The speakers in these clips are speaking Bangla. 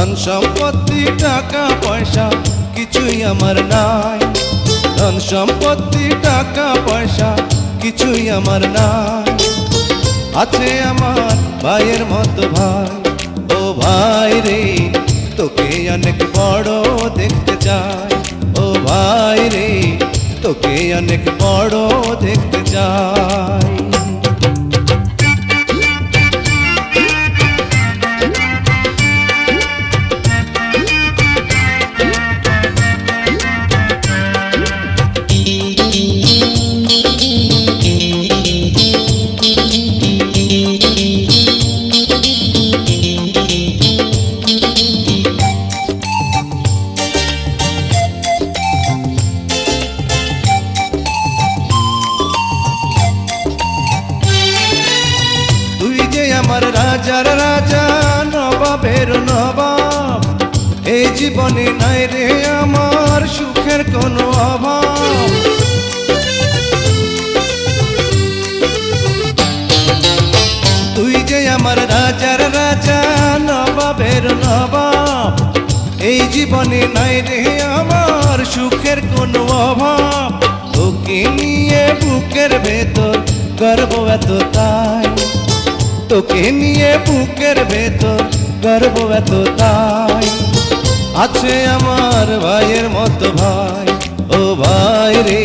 ধন সম্পত্তি টাকা পয়সা কিছুই আমার নাই, ধন সম্পত্তি টাকা পয়সা কিছুই আমার নাই। আছে আমার ভাইয়ের মতো ভাই, ও ভাই রে তোকে অনেক বড় দেখতে চাই, ও ভাই রে তোকে অনেক বড় দেখতে চাই। আমার রাজার রাজা নবাবের নবাব, এই জীবনে নাই রে আমার সুখের কোনো অভাব। তুই যে আমার রাজার রাজা নবাবের নবাব, এই জীবনে নাই রে আমার সুখের কোনো অভাব। তোকে নিয়ে বুকের ভেতর গর্ব এত তাই, তোকে নিয়ে বুকের ভেতর গর্ব এত তাই। আছে আমার ভাইয়ের মতো ভাই, ও ভাই রে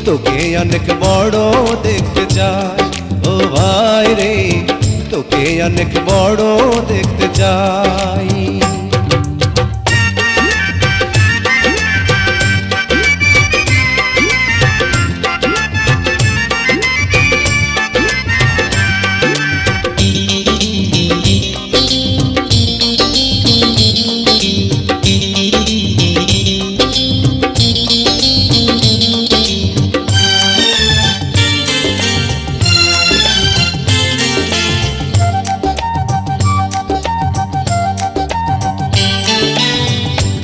তোকে অনেক বড় দেখতে চাই, ও ভাই রে তোকে অনেক বড় দেখতে চাই।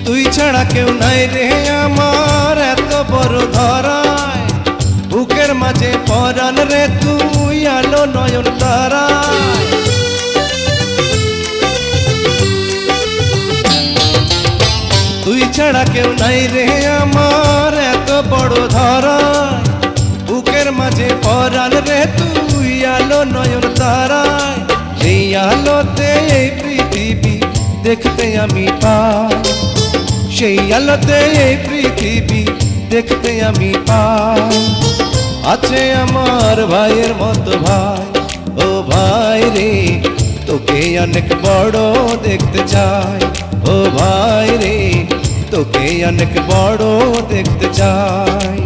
তুই ছাড়া কেউ নাই রে আমার এত বড় ধরায়, বুকের মাঝে পরাণ রে তুই আলো নয়ন তারায়। তুই ছাড়া কেউ নাই রে আমার এত বড় ধরায়, বুকের মাঝে পরাণ রে তুই আলো নয়ন তারায়। সেই আলোতে এই পৃথিবী দেখতে আমি পাই, সেই আলোতে এই পৃথিবী দেখতে আমি পাই। আছে আমার ভাইয়ের মতো ভাই, ও ভাই রে তোকে অনেক বড় দেখতে চাই, ও ভাই রে তোকে অনেক বড় দেখতে চাই।